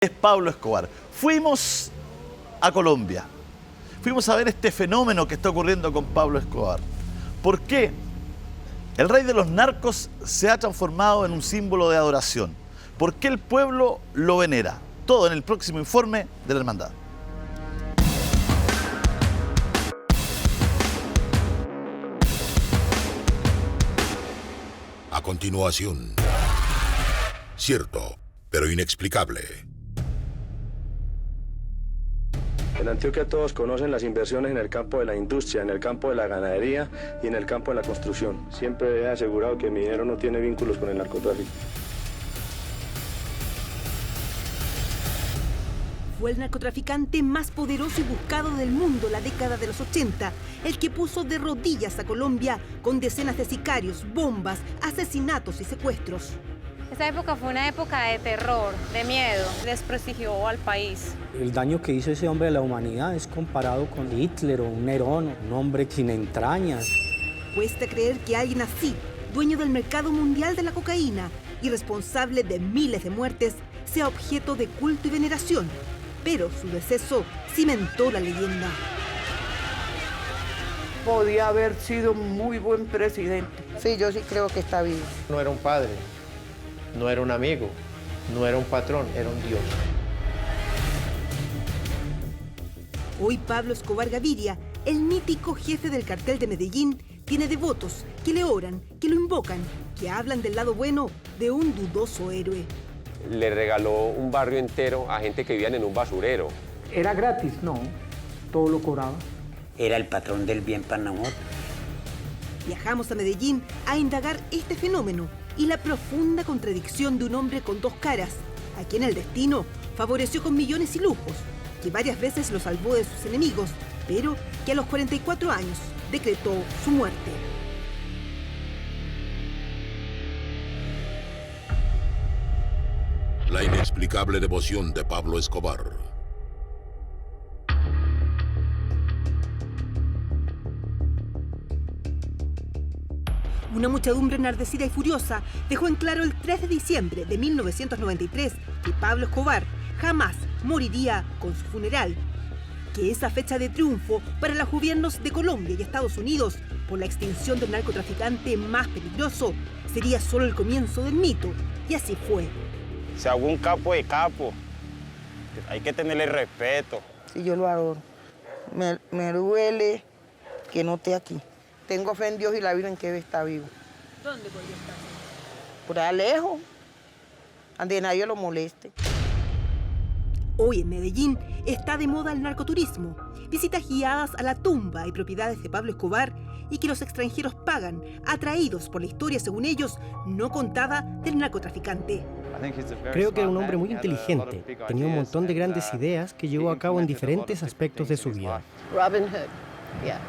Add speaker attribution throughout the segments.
Speaker 1: Es Pablo Escobar. Fuimos a Colombia. Fuimos a ver este fenómeno que está ocurriendo con Pablo Escobar. ¿Por qué? El rey de los narcos se ha transformado en un símbolo de adoración. ¿Por qué el pueblo lo venera? Todo en el próximo informe de la Hermandad.
Speaker 2: A continuación, cierto, pero inexplicable.
Speaker 3: En Antioquia todos conocen las inversiones en el campo de la industria, en el campo de la ganadería y en el campo de la construcción. Siempre he asegurado que mi dinero no tiene vínculos con el narcotráfico.
Speaker 4: Fue el narcotraficante más poderoso y buscado del mundo en la década de los 80, el que puso de rodillas a Colombia con decenas de sicarios, bombas, asesinatos y secuestros.
Speaker 5: Esa época fue una época de terror, de miedo, desprestigió al país.
Speaker 6: El daño que hizo ese hombre a la humanidad es comparado con Hitler o un Nerón, un hombre sin entrañas.
Speaker 4: Cuesta creer que alguien así, dueño del mercado mundial de la cocaína y responsable de miles de muertes, sea objeto de culto y veneración. Pero su deceso cimentó la leyenda.
Speaker 7: Podía haber sido un muy buen presidente.
Speaker 8: Sí, yo sí creo que está vivo.
Speaker 9: No era un padre, no era un amigo, no era un patrón, era un Dios.
Speaker 4: Hoy Pablo Escobar Gaviria, el mítico jefe del cartel de Medellín, tiene devotos que le oran, que lo invocan, que hablan del lado bueno de un dudoso héroe.
Speaker 10: Le regaló un barrio entero a gente que vivían en un basurero.
Speaker 11: ¿Era gratis? No, todo lo cobraba.
Speaker 12: Era el patrón del bien para nosotros.
Speaker 4: Viajamos a Medellín a indagar este fenómeno y la profunda contradicción de un hombre con dos caras, a quien el destino favoreció con millones y lujos, que varias veces lo salvó de sus enemigos, pero que a los 44 años decretó su muerte.
Speaker 2: La inexplicable devoción de Pablo Escobar.
Speaker 4: Una muchedumbre enardecida y furiosa dejó en claro el 3 de diciembre de 1993 que Pablo Escobar jamás moriría con su funeral. Que esa fecha de triunfo para los gobiernos de Colombia y Estados Unidos por la extinción del narcotraficante más peligroso sería solo el comienzo del mito, y así fue.
Speaker 13: Se hago un capo de capo. Hay que tenerle respeto.
Speaker 8: Sí, yo lo adoro. Me duele que no esté aquí. Tengo fe en Dios y la Virgen que está vivo.
Speaker 4: ¿Dónde podría estar?
Speaker 8: Por allá lejos, donde nadie lo moleste.
Speaker 4: Hoy en Medellín está de moda el narcoturismo, visitas guiadas a la tumba y propiedades de Pablo Escobar y que los extranjeros pagan, atraídos por la historia, según ellos, no contada del narcotraficante.
Speaker 14: Creo que era un hombre muy inteligente, tenía un montón de grandes ideas que llevó a cabo en diferentes aspectos de su vida.
Speaker 7: Robin Hood, yeah.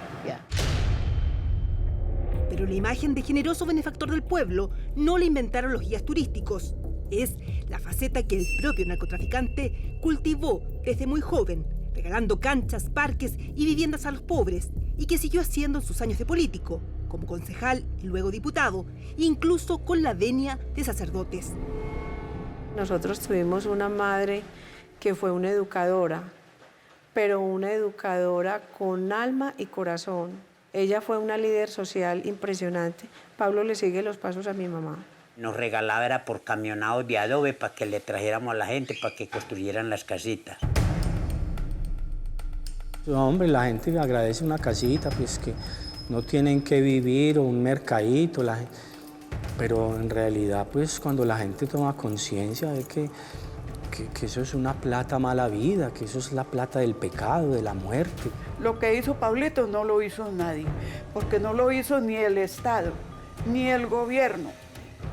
Speaker 4: Pero la imagen de generoso benefactor del pueblo no la inventaron los guías turísticos. Es la faceta que el propio narcotraficante cultivó desde muy joven, regalando canchas, parques y viviendas a los pobres, y que siguió haciendo en sus años de político, como concejal y luego diputado, incluso con la venia de sacerdotes.
Speaker 15: Nosotros tuvimos una madre que fue una educadora, pero una educadora con alma y corazón. Ella fue una líder social impresionante. Pablo le sigue los pasos a mi mamá.
Speaker 12: Nos regalaba era por camionados de adobe para que le trajéramos a la gente, para que construyeran las casitas.
Speaker 6: No, hombre, la gente le agradece una casita, pues que no tienen que vivir o un mercadito. Pero en realidad, pues cuando la gente toma conciencia de que eso es una plata mala vida, que eso es la plata del pecado, de la muerte.
Speaker 7: Lo que hizo Pablito no lo hizo nadie, porque no lo hizo ni el Estado, ni el gobierno,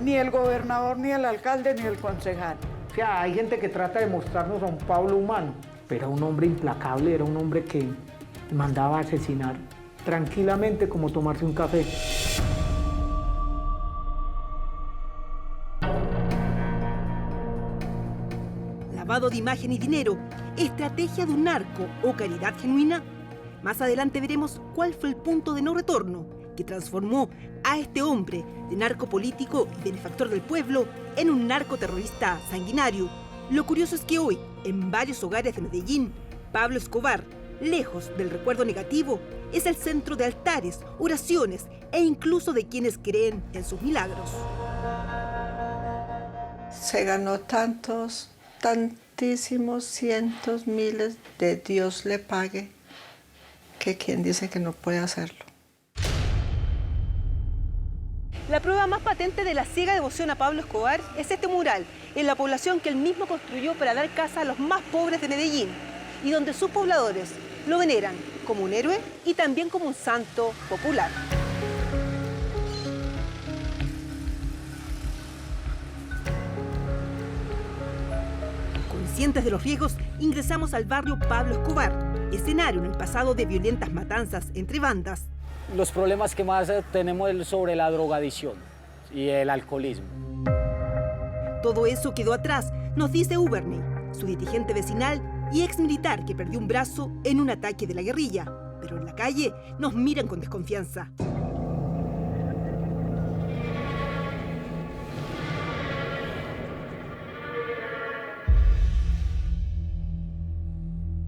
Speaker 7: ni el gobernador, ni el alcalde, ni el concejal.
Speaker 11: O sea, hay gente que trata de mostrarnos a un Pablo humano, pero era un hombre implacable, era un hombre que mandaba a asesinar tranquilamente como tomarse un café.
Speaker 4: Lavado de imagen y dinero, estrategia de un narco o caridad genuina. Más adelante veremos cuál fue el punto de no retorno que transformó a este hombre de narcopolítico y benefactor del pueblo en un narcoterrorista sanguinario. Lo curioso es que hoy En varios hogares de Medellín, Pablo Escobar, lejos del recuerdo negativo, es el centro de altares, oraciones e incluso de quienes creen en sus milagros.
Speaker 15: Se ganó tantísimos cientos, miles, de Dios le pague, que quien dice que no puede hacerlo.
Speaker 4: La prueba más patente de la ciega devoción a Pablo Escobar es este mural en la población que él mismo construyó para dar casa a los más pobres de Medellín y donde sus pobladores lo veneran como un héroe y también como un santo popular. Conscientes de los riesgos, ingresamos al barrio Pablo Escobar, escenario en el pasado de violentas matanzas entre bandas.
Speaker 11: Los problemas que más tenemos es sobre la drogadicción y el alcoholismo.
Speaker 4: Todo eso quedó atrás, nos dice Uberney, su dirigente vecinal y ex militar que perdió un brazo en un ataque de la guerrilla. Pero en la calle nos miran con desconfianza.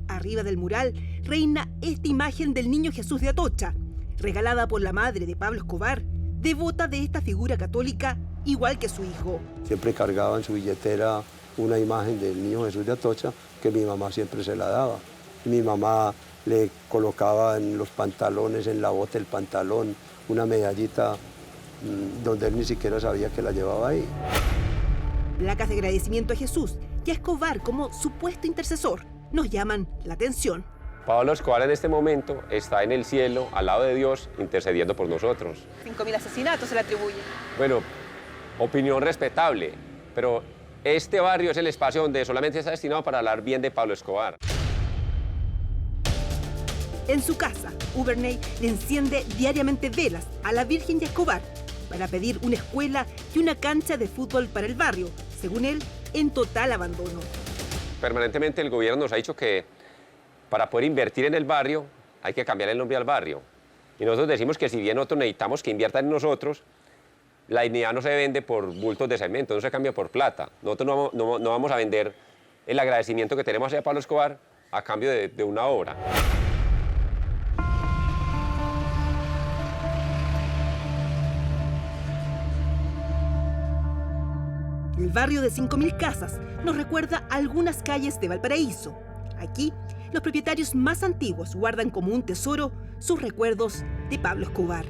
Speaker 4: Arriba del mural reina esta imagen del niño Jesús de Atocha, regalada por la madre de Pablo Escobar, devota de esta figura católica igual que su hijo.
Speaker 16: Siempre cargaba en su billetera una imagen del niño Jesús de Atocha que mi mamá siempre se la daba. Mi mamá le colocaba en los pantalones, en la bota del pantalón, una medallita donde él ni siquiera sabía que la llevaba ahí.
Speaker 4: Placas de agradecimiento a Jesús y a Escobar como supuesto intercesor nos llaman la atención.
Speaker 10: Pablo Escobar en este momento está en el cielo, al lado de Dios, intercediendo por nosotros.
Speaker 4: 5.000 asesinatos se le atribuye.
Speaker 10: Bueno, opinión respetable, pero este barrio es el espacio donde solamente está destinado para hablar bien de Pablo Escobar.
Speaker 4: En su casa, Uberney le enciende diariamente velas a la Virgen y a Escobar para pedir una escuela y una cancha de fútbol para el barrio, según él, en total abandono.
Speaker 10: Permanentemente el gobierno nos ha dicho que para poder invertir en el barrio hay que cambiar el nombre al barrio. Y nosotros decimos que si bien nosotros necesitamos que inviertan en nosotros, la dignidad no se vende por bultos de cemento, no se cambia por plata. Nosotros no vamos a vender el agradecimiento que tenemos hacia Pablo Escobar a cambio de una obra.
Speaker 4: El barrio de 5.000 casas nos recuerda algunas calles de Valparaíso. Aquí, los propietarios más antiguos guardan como un tesoro sus recuerdos de Pablo Escobar.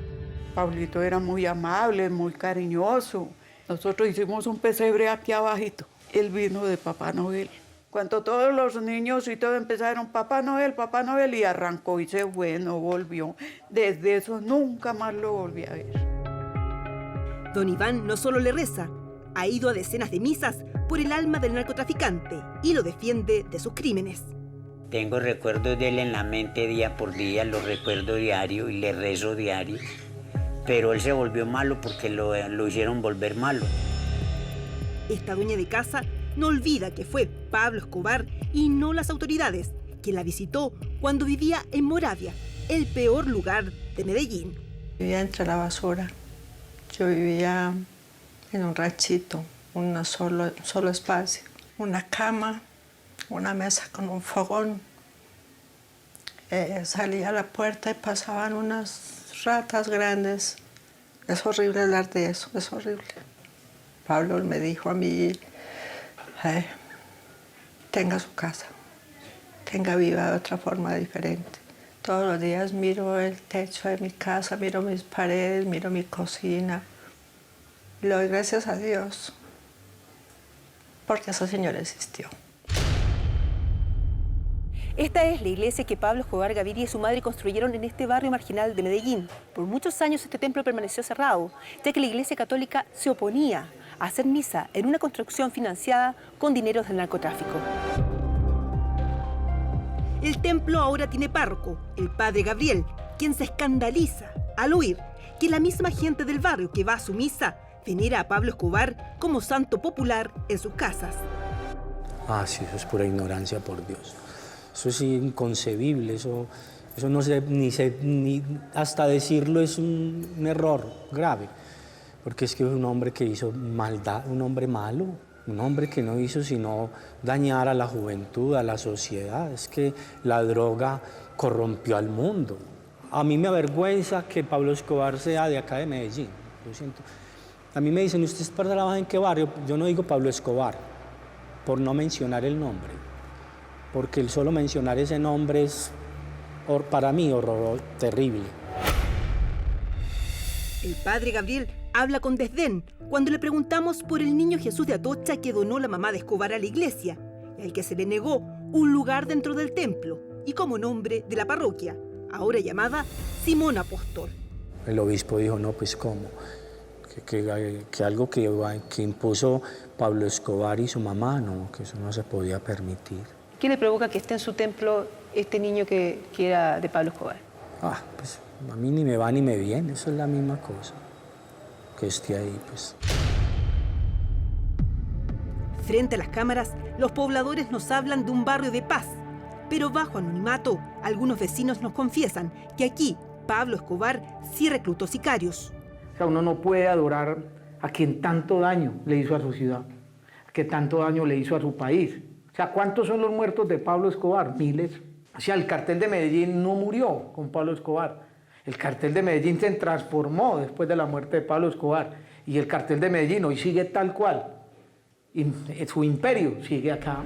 Speaker 7: Pablito era muy amable, muy cariñoso. Nosotros hicimos un pesebre aquí abajito. Él vino de Papá Noel. Cuando todos los niños y todo empezaron Papá Noel, y arrancó y se fue, no volvió. Desde eso nunca más lo volví a ver.
Speaker 4: Don Iván no solo le reza, ha ido a decenas de misas por el alma del narcotraficante y lo defiende de sus crímenes.
Speaker 12: Tengo recuerdos de él en la mente día por día, lo recuerdo diario y le rezo diario. Pero él se volvió malo porque lo hicieron volver malo.
Speaker 4: Esta dueña de casa no olvida que fue Pablo Escobar y no las autoridades quien la visitó cuando vivía en Moravia, el peor lugar de Medellín.
Speaker 15: Vivía entre la basura. Yo vivía en un ranchito, un solo espacio, una cama, una mesa con un fogón. Salía a la puerta y pasaban unas ratas grandes. Es horrible hablar de eso, es horrible. Pablo me dijo a mí, tenga su casa, tenga vida de otra forma diferente. Todos los días miro el techo de mi casa, miro mis paredes, miro mi cocina. Le doy gracias a Dios porque ese señor existió.
Speaker 4: Esta es la iglesia que Pablo Escobar Gaviria y su madre construyeron en este barrio marginal de Medellín. Por muchos años este templo permaneció cerrado, ya que la iglesia católica se oponía a hacer misa en una construcción financiada con dineros del narcotráfico. El templo ahora tiene párroco, el padre Gabriel, quien se escandaliza al oír que la misma gente del barrio que va a su misa venera a Pablo Escobar como santo popular en sus casas.
Speaker 6: Ah, sí, eso es pura ignorancia, por Dios. Eso es inconcebible, eso no se, ni hasta decirlo es un error grave, porque es que es un hombre que hizo maldad, un hombre malo, Un hombre que no hizo sino dañar a la juventud, a la sociedad. Es que la droga corrompió al mundo. A mí me avergüenza que Pablo Escobar sea de acá de Medellín. Lo siento. A mí me dicen, ¿usted trabaja en qué barrio? Yo no digo Pablo Escobar, por no mencionar el nombre. Porque el solo mencionar ese nombre es, para mí, terrible.
Speaker 4: El padre Gabriel habla con desdén cuando le preguntamos por el niño Jesús de Atocha que donó la mamá de Escobar a la iglesia, y al que se le negó un lugar dentro del templo y como nombre de la parroquia, ahora llamada Simón Apóstol.
Speaker 6: El obispo dijo, no, pues ¿cómo? Que algo que impuso Pablo Escobar y su mamá, no, que eso no se podía permitir.
Speaker 17: ¿Qué le provoca que esté en su templo este niño que era de Pablo Escobar?
Speaker 6: Pues a mí ni me va ni me viene, eso es la misma cosa. Que esté ahí, pues.
Speaker 4: Frente a las cámaras, los pobladores nos hablan de un barrio de paz, pero bajo anonimato, algunos vecinos nos confiesan que aquí Pablo Escobar sí reclutó sicarios.
Speaker 11: O sea, uno no puede adorar a quien tanto daño le hizo a su ciudad, a quien tanto daño le hizo a su país. O sea, ¿cuántos son los muertos de Pablo Escobar? Miles. O sea, el cartel de Medellín no murió con Pablo Escobar. El cartel de Medellín se transformó después de la muerte de Pablo Escobar. Y el cartel de Medellín hoy sigue tal cual. Y su imperio sigue acá.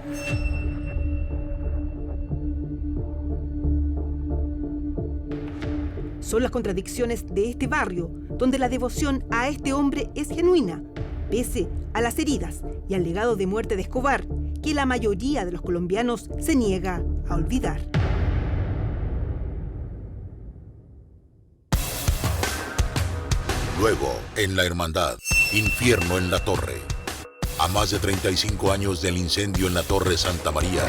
Speaker 4: Son las contradicciones de este barrio, donde la devoción a este hombre es genuina, pese a las heridas y al legado de muerte de Escobar, que la mayoría de los colombianos se niega a olvidar.
Speaker 2: Luego, en La Hermandad, Infierno en la Torre. A más de 35 años del incendio en la Torre Santa María,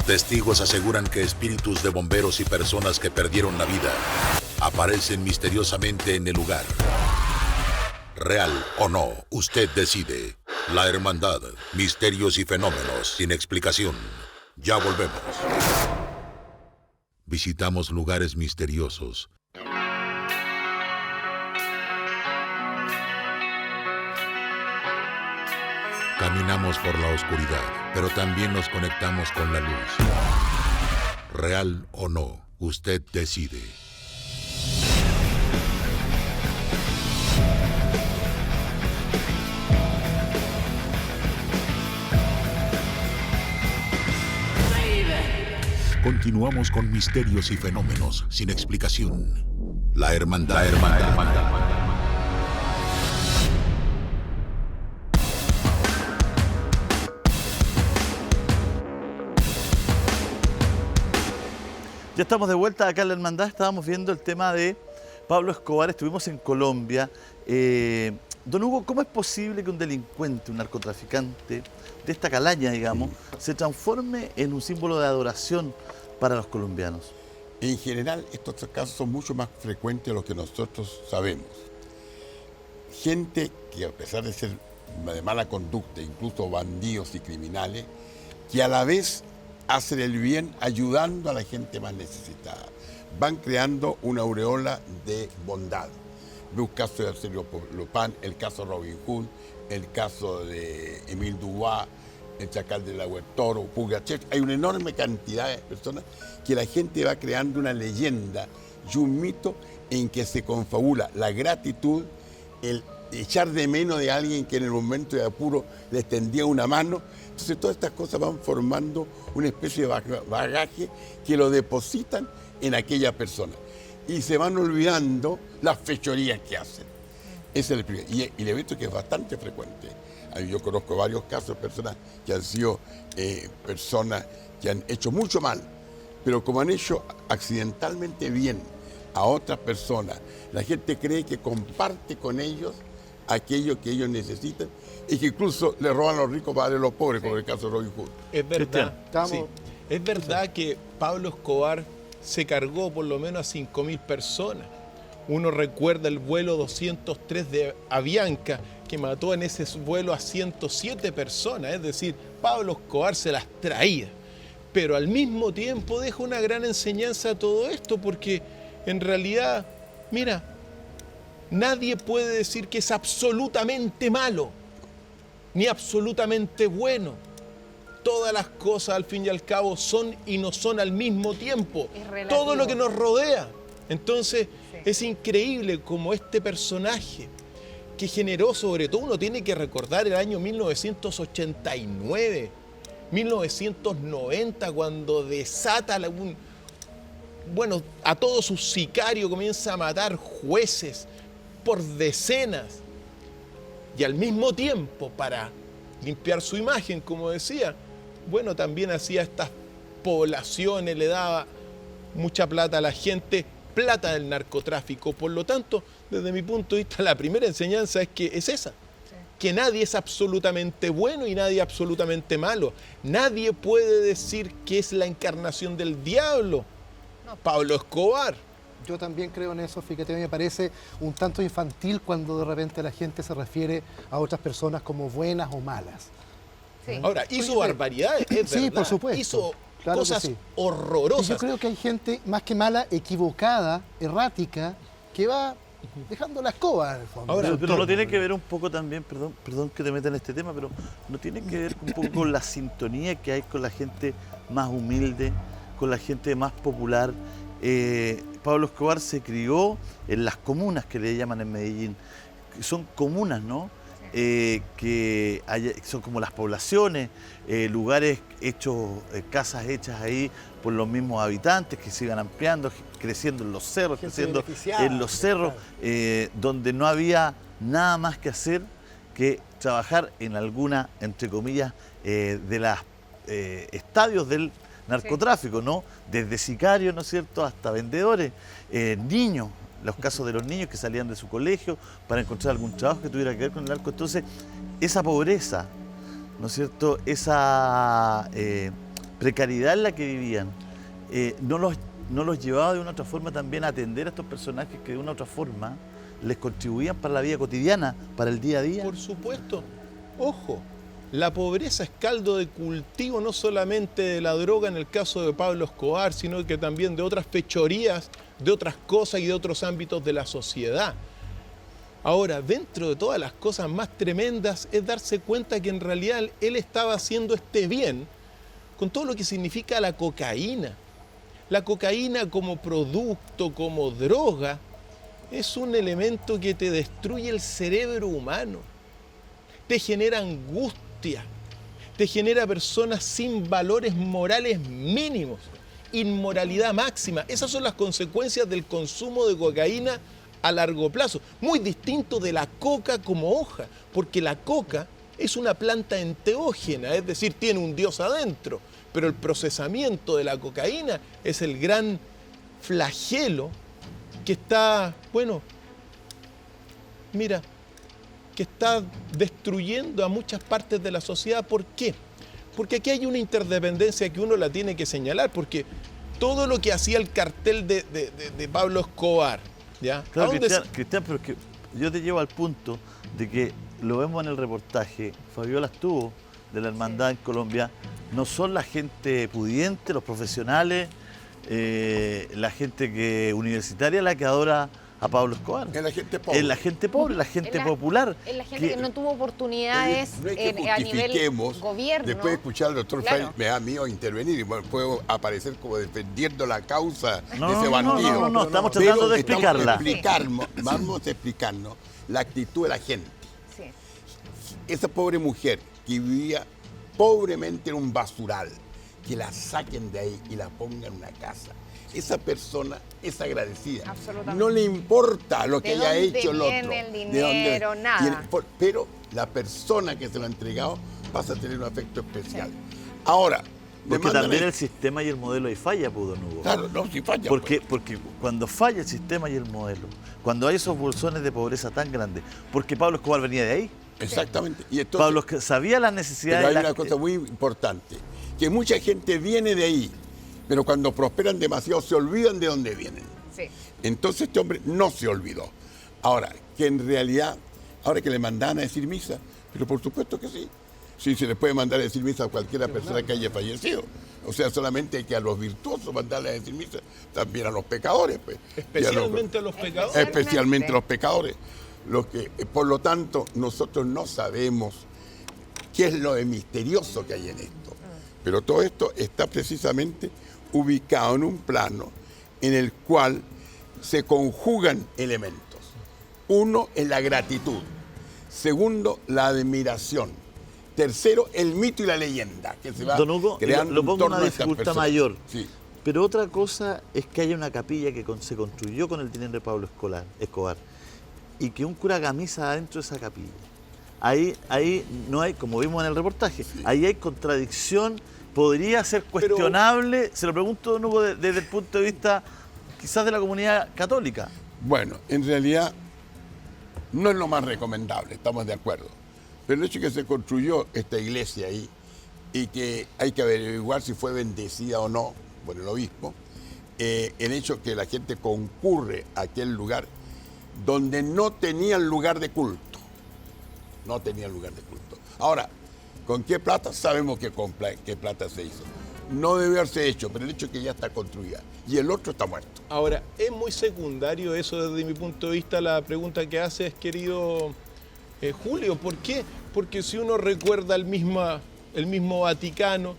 Speaker 2: testigos aseguran que espíritus de bomberos y personas que perdieron la vida aparecen misteriosamente en el lugar. Real o no, usted decide. La Hermandad, misterios y fenómenos sin explicación. Ya volvemos. Visitamos lugares misteriosos. Caminamos por la oscuridad, pero también nos conectamos con la luz. Real o no, usted decide. Continuamos con misterios y fenómenos sin explicación. La Hermandad. La Hermandad.
Speaker 1: Ya estamos de vuelta acá en La Hermandad. Estábamos viendo el tema de Pablo Escobar. Estuvimos en Colombia. Don Hugo, ¿cómo es posible que un delincuente, un narcotraficante de esta calaña, digamos, se transforme en un símbolo de adoración para los colombianos?
Speaker 18: En general, estos casos son mucho más frecuentes de lo que nosotros sabemos. Gente que, a pesar de ser de mala conducta, incluso bandidos y criminales, que a la vez hacen el bien ayudando a la gente más necesitada. Van creando una aureola de bondad. Ve un caso de Arsenio Lupán, el caso de Robin Hood, el caso de Émile Dubois, el Chacal del Agua del Toro, Pugachev. Hay una enorme cantidad de personas que la gente va creando una leyenda y un mito en que se confabula la gratitud, el echar de menos de alguien que en el momento de apuro le extendía una mano. Entonces todas estas cosas van formando una especie de bagaje que lo depositan en aquella persona y se van olvidando las fechorías que hacen. Ese es el primer. Y el evento que es bastante frecuente. Yo conozco varios casos de personas que han sido personas que han hecho mucho mal, pero como han hecho accidentalmente bien a otras personas, la gente cree que comparte con ellos aquello que ellos necesitan y que incluso le roban a los ricos para darle a los pobres, como el caso de Robin Hood.
Speaker 19: Es verdad, sí. Es verdad que Pablo Escobar se cargó por lo menos a 5.000 personas. Uno recuerda el vuelo 203 de Avianca, que mató en ese vuelo a 107 personas, es decir, Pablo Escobar se las traía. Pero al mismo tiempo deja una gran enseñanza a todo esto, porque en realidad, mira, nadie puede decir que es absolutamente malo. ni absolutamente bueno. Todas las cosas al fin y al cabo son y no son al mismo tiempo. Todo lo que nos rodea. Entonces es increíble como este personaje que generó, sobre todo uno tiene que recordar el año 1989, 1990, cuando desata a todos sus sicarios, comienza a matar jueces por decenas. Y al mismo tiempo, para limpiar su imagen, como decía, también hacía estas poblaciones, le daba mucha plata a la gente, plata del narcotráfico. Por lo tanto, desde mi punto de vista, la primera enseñanza es que es esa, que nadie es absolutamente bueno y nadie absolutamente malo. Nadie puede decir que es la encarnación del diablo. Pablo Escobar.
Speaker 20: Yo también creo en eso, fíjate, me parece un tanto infantil cuando de repente la gente se refiere a otras personas como buenas o malas.
Speaker 5: Sí.
Speaker 19: Ahora, hizo barbaridades, es
Speaker 20: sí,
Speaker 19: verdad.
Speaker 20: Por supuesto.
Speaker 19: Hizo
Speaker 20: claro
Speaker 19: cosas
Speaker 20: sí.
Speaker 19: horrorosas.
Speaker 20: Y yo creo que hay gente más que mala, equivocada, errática, que va dejando la escoba en el fondo.
Speaker 1: Ahora, pero no tiene que ver un poco también, perdón que te meta en este tema, pero no tiene que ver un poco con la sintonía que hay con la gente más humilde, con la gente más popular. Pablo Escobar se crió en las comunas que le llaman en Medellín. Son comunas, ¿no? Que son como las poblaciones, lugares hechos, casas hechas ahí por los mismos habitantes que se iban ampliando, creciendo en los cerros, donde no había nada más que hacer que trabajar en alguna, entre comillas, de los estadios del narcotráfico, ¿no? Desde sicarios, ¿no es cierto?, hasta vendedores, niños, los casos de los niños que salían de su colegio para encontrar algún trabajo que tuviera que ver con el narco. Entonces, esa pobreza, ¿no es cierto?, esa precariedad en la que vivían, no los llevaba de una u otra forma también a atender a estos personajes que de una u otra forma les contribuían para la vida cotidiana, para el día a día.
Speaker 19: Por supuesto. Ojo, la pobreza es caldo de cultivo no solamente de la droga en el caso de Pablo Escobar, sino que también de otras fechorías, de otras cosas y de otros ámbitos de la sociedad. Ahora, dentro de todas las cosas más tremendas es darse cuenta que en realidad él estaba haciendo este bien con todo lo que significa la cocaína. La cocaína como producto, como droga, es un elemento que te destruye el cerebro humano, te genera angustia, te genera personas sin valores morales mínimos, inmoralidad máxima. Esas son las consecuencias del consumo de cocaína a largo plazo. Muy distinto de la coca como hoja, porque la coca es una planta enteógena, es decir, tiene un dios adentro, pero el procesamiento de la cocaína es el gran flagelo que está, que está destruyendo a muchas partes de la sociedad. ¿Por qué? Porque aquí hay una interdependencia que uno la tiene que señalar, porque todo lo que hacía el cartel de Pablo Escobar, ¿ya?
Speaker 1: Claro, Cristian, pero es que yo te llevo al punto de que lo vemos en el reportaje, Fabiola estuvo de la hermandad en Colombia, no son la gente pudiente, los profesionales, la gente universitaria la que adora a Pablo Escobar.
Speaker 18: Es la gente pobre.
Speaker 1: Es la gente pobre, la gente popular.
Speaker 5: Es la gente que no tuvo oportunidades
Speaker 18: no es que
Speaker 5: a nivel gobierno.
Speaker 18: Después de escuchar al doctor Fay, me da miedo intervenir y puedo aparecer como defendiendo la causa de ese bandido.
Speaker 1: No, estamos tratando de explicarla.
Speaker 18: Vamos a explicarnos la actitud de la gente.
Speaker 5: Sí.
Speaker 18: Esa pobre mujer que vivía pobremente en un basural, que la saquen de ahí y la pongan en una casa. Esa persona es agradecida.
Speaker 5: Absolutamente.
Speaker 18: No le importa lo que haya hecho el otro.
Speaker 5: El dinero, nada.
Speaker 18: Pero la persona que se lo ha entregado pasa a tener un afecto especial. Ahora,
Speaker 1: porque también el sistema y el modelo ahí falla, don Hugo.
Speaker 18: Claro, no, sí falla.
Speaker 1: Porque cuando falla el sistema y el modelo, cuando hay esos bolsones de pobreza tan grandes, porque Pablo Escobar venía de ahí.
Speaker 18: Exactamente. Y entonces,
Speaker 1: Pablo sabía las necesidades.
Speaker 18: Pero hay una cosa muy importante, que mucha gente viene de ahí, pero cuando prosperan demasiado se olvidan de dónde vienen.
Speaker 5: Sí.
Speaker 18: Entonces este hombre no se olvidó. Ahora, que en realidad, ahora que le mandaban a decir misa, pero por supuesto que sí. Sí, se le puede mandar a decir misa a cualquiera persona que haya fallecido. O sea, solamente hay que a los virtuosos mandarle a decir misa, también a los pecadores. Pues.
Speaker 19: Especialmente a los pecadores.
Speaker 18: Especialmente a los pecadores. Por lo tanto, nosotros no sabemos qué es lo misterioso que hay en esto. Pero todo esto está precisamente ubicado en un plano en el cual se conjugan elementos. Uno es la gratitud. Segundo, la admiración. Tercero, el mito y la leyenda, que se va
Speaker 1: Don Hugo,
Speaker 18: creando
Speaker 1: lo
Speaker 18: en
Speaker 1: pongo
Speaker 18: torno
Speaker 1: una
Speaker 18: a estas
Speaker 1: dificultad
Speaker 18: personas.
Speaker 1: mayor.
Speaker 18: Sí.
Speaker 1: Pero otra cosa es que haya una capilla que se construyó con el dinero de Pablo Escobar y que un cura haga misa adentro de esa capilla. Ahí no hay, como vimos en el reportaje, ahí hay contradicción, podría ser cuestionable, se lo pregunto, Don Hugo, desde el punto de vista quizás de la comunidad católica.
Speaker 18: Bueno, en realidad no es lo más recomendable, estamos de acuerdo. Pero el hecho de que se construyó esta iglesia ahí y que hay que averiguar si fue bendecida o no por el obispo, el hecho que la gente concurre a aquel lugar donde no tenían lugar de culto. No tenían lugar de culto. Ahora, ¿con qué plata? Sabemos que con qué plata se hizo. No debe haberse hecho, pero el hecho es que ya está construida. Y el otro está muerto.
Speaker 19: Ahora, es muy secundario eso desde mi punto de vista, la pregunta que haces, querido Julio. ¿Por qué? Porque si uno recuerda el mismo Vaticano,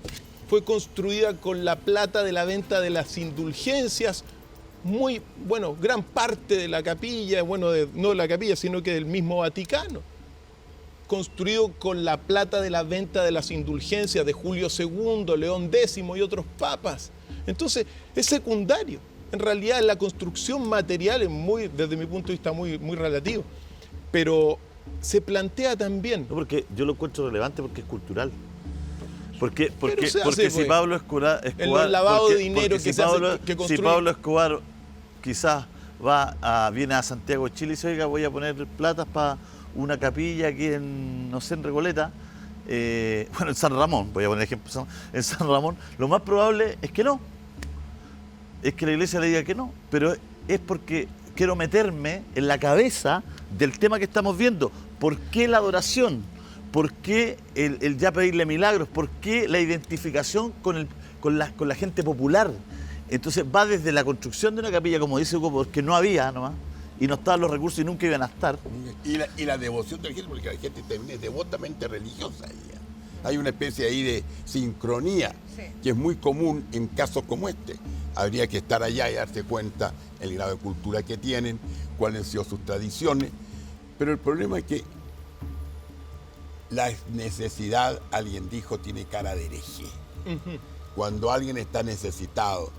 Speaker 19: fue construida con la plata de la venta de las indulgencias. Gran parte de la capilla, no de la capilla, sino que del mismo Vaticano, construido con la plata de la venta de las indulgencias de Julio II, León X y otros papas. Entonces, es secundario. En realidad, la construcción material es desde mi punto de vista, muy relativo. Pero se plantea también...
Speaker 1: No, porque yo lo encuentro relevante porque es cultural. Porque
Speaker 19: hace,
Speaker 1: si Pablo Escobar...
Speaker 19: En los lavados de dinero que construye...
Speaker 1: Si Pablo Escobar quizás viene a Santiago de Chile y dice, oiga, voy a poner platas para una capilla aquí en Recoleta, en San Ramón, voy a poner ejemplo, en San Ramón, lo más probable es que no. Es que la iglesia le diga que no, pero es porque quiero meterme en la cabeza del tema que estamos viendo. ¿Por qué la adoración? ¿Por qué el ya pedirle milagros? ¿Por qué la identificación con la gente popular? Entonces va desde la construcción de una capilla, como dice Hugo, porque no había nomás, y no estaban los recursos y nunca iban a estar.
Speaker 18: Y la devoción de la gente, porque la gente también es devotamente religiosa. Hay una especie ahí de sincronía, que es muy común en casos como este. Habría que estar allá y darse cuenta el grado de cultura que tienen, cuáles han sido sus tradiciones. Pero el problema es que la necesidad, alguien dijo, tiene cara de hereje. Cuando alguien está necesitado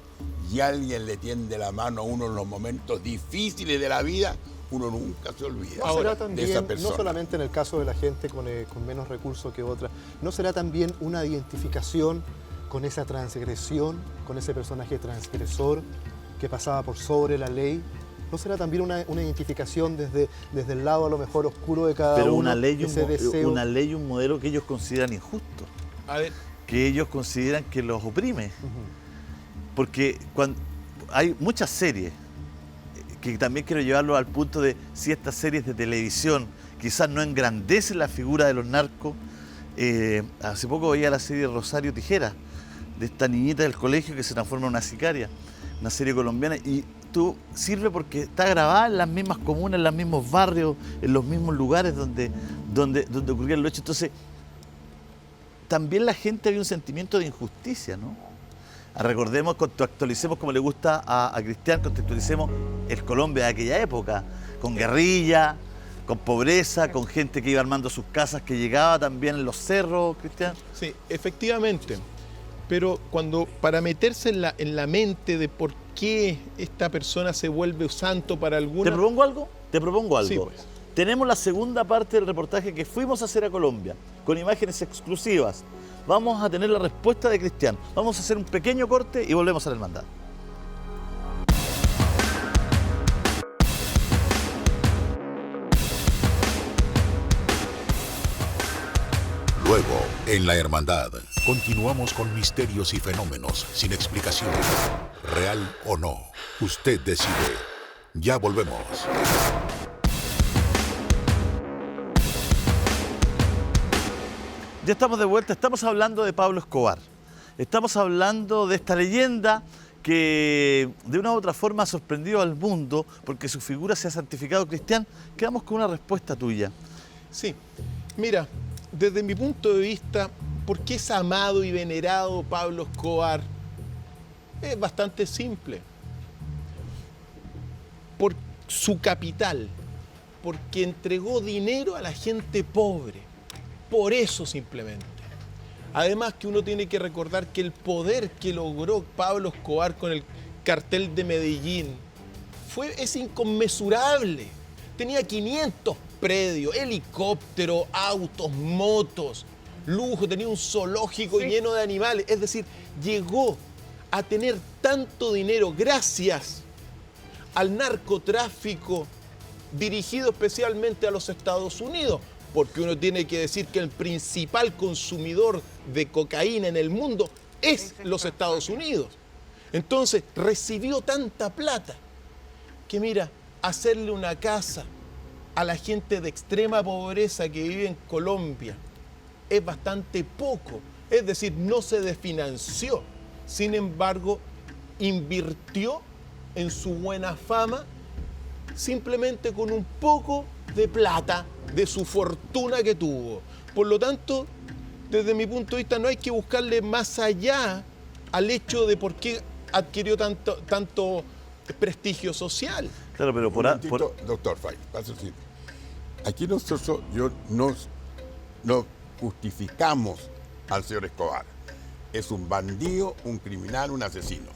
Speaker 18: y alguien le tiende la mano a uno en los momentos difíciles de la vida, uno nunca se olvida de esa persona.
Speaker 20: No solamente en el caso de la gente con menos recursos que otra, ¿no será también una identificación con esa transgresión, con ese personaje transgresor que pasaba por sobre la ley? ¿No será también una identificación desde el lado a lo mejor oscuro de cada
Speaker 1: Pero
Speaker 20: uno?
Speaker 1: una ley
Speaker 20: y
Speaker 1: un modelo que ellos consideran injusto.
Speaker 19: A ver.
Speaker 1: Que ellos consideran que los oprime. Porque hay muchas series que también quiero llevarlo al punto de si estas series de televisión quizás no engrandecen la figura de los narcos. Hace poco veía la serie Rosario Tijera, de esta niñita del colegio que se transforma en una sicaria, una serie colombiana, y sirve porque está grabada en las mismas comunas, en los mismos barrios, en los mismos lugares donde ocurrían los hechos. Entonces, también la gente había un sentimiento de injusticia, ¿no? Recordemos, contextualicemos como le gusta a Cristian, contextualicemos el Colombia de aquella época, con guerrilla, con pobreza, con gente que iba armando sus casas, que llegaba también en los cerros, Cristian.
Speaker 19: Sí, efectivamente. Pero para meterse en la mente de por qué esta persona se vuelve santo para alguna...
Speaker 1: ¿Te propongo algo? Te propongo algo.
Speaker 19: Sí, pues.
Speaker 1: Tenemos la segunda parte del reportaje que fuimos a hacer a Colombia, con imágenes exclusivas. Vamos a tener la respuesta de Cristian. Vamos a hacer un pequeño corte y volvemos a la hermandad.
Speaker 2: Luego, en la hermandad, continuamos con misterios y fenómenos sin explicación. ¿Real o no? Usted decide. Ya volvemos.
Speaker 1: Ya estamos de vuelta, estamos hablando de Pablo Escobar. Estamos hablando de esta leyenda que de una u otra forma ha sorprendido al mundo porque su figura se ha santificado. Cristian, quedamos con una respuesta tuya.
Speaker 19: Sí, mira, desde mi punto de vista, ¿por qué es amado y venerado Pablo Escobar? Es bastante simple. Por su capital, porque entregó dinero a la gente pobre. Por eso simplemente. Además que uno tiene que recordar que el poder que logró Pablo Escobar con el cartel de Medellín es inconmensurable. Tenía 500 predios, helicópteros, autos, motos, lujo, tenía un zoológico lleno de animales. Es decir, llegó a tener tanto dinero gracias al narcotráfico dirigido especialmente a los Estados Unidos, porque uno tiene que decir que el principal consumidor de cocaína en el mundo es los Estados Unidos. Entonces recibió tanta plata que mira, hacerle una casa a la gente de extrema pobreza que vive en Colombia es bastante poco, es decir, no se desfinanció, sin embargo, invirtió en su buena fama simplemente con un poco de plata de su fortuna que tuvo. Por lo tanto, desde mi punto de vista, no hay que buscarle más allá al hecho de por qué adquirió tanto prestigio social.
Speaker 1: Claro, pero
Speaker 18: doctor Fay, aquí nosotros no justificamos al señor Escobar. Es un bandido, un criminal, un asesino.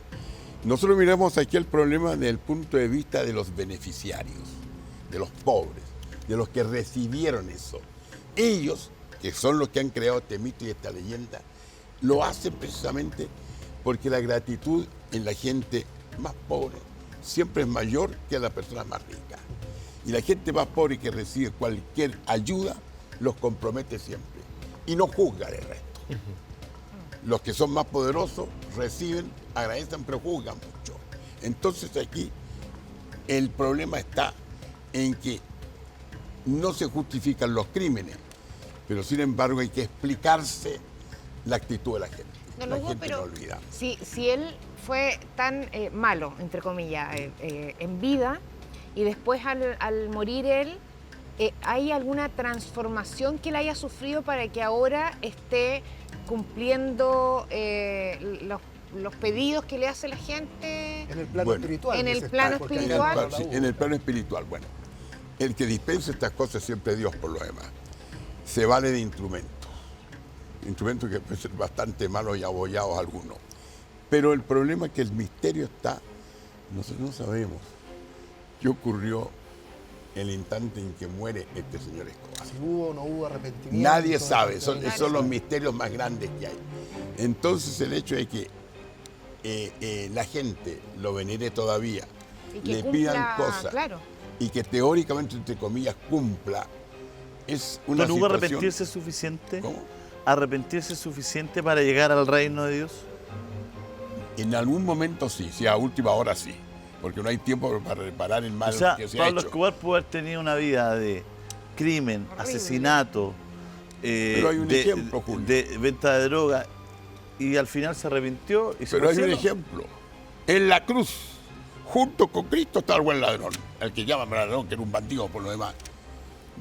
Speaker 18: Nosotros miramos aquí el problema desde el punto de vista de los beneficiarios, de los pobres, de los que recibieron eso. Ellos, que son los que han creado este mito y esta leyenda, lo hacen precisamente porque la gratitud en la gente más pobre siempre es mayor que en las personas más ricas. Y la gente más pobre que recibe cualquier ayuda los compromete siempre y no juzga de resto. Los que son más poderosos reciben, agradecen, pero juzgan mucho. Entonces aquí el problema está en que no se justifican los crímenes, pero sin embargo hay que explicarse la actitud de la gente.
Speaker 21: No, Hugo, pero no olvida. Si él fue tan malo, entre comillas, en vida, y después al morir él, ¿hay alguna transformación que él haya sufrido para que ahora esté cumpliendo los pedidos que le hace la gente?
Speaker 20: En el plano espiritual.
Speaker 21: En el plano espiritual.
Speaker 18: En el plano espiritual, bueno. El que dispensa estas cosas siempre es Dios por lo demás. Se vale de instrumentos. Instrumentos que pueden ser bastante malos y abollados algunos. Pero el problema es que el misterio está, nosotros no sabemos qué ocurrió el instante en que muere este señor Escobar.
Speaker 20: Si hubo o no hubo arrepentimiento.
Speaker 18: Nadie sabe, son los misterios más grandes que hay. Entonces el hecho de que la gente lo venere todavía, le pidan cosas, claro, y que teóricamente, entre comillas, cumpla, es una
Speaker 1: ¿Pero hubo
Speaker 18: situación...
Speaker 1: arrepentirse suficiente?
Speaker 18: ¿Cómo?
Speaker 1: ¿Arrepentirse suficiente para llegar al reino de Dios?
Speaker 18: En algún momento sí, a última hora sí, porque no hay tiempo para reparar el mal que se ha hecho.
Speaker 1: Pablo Escobar pudo haber tenido una vida de crimen, asesinato,
Speaker 18: pero hay un ejemplo, Julio,
Speaker 1: de venta de droga, y al final se arrepintió y se
Speaker 18: Pero hay un ejemplo. En la cruz, junto con Cristo, está el buen ladrón, el que llaman ladrón, que era un bandido por lo demás.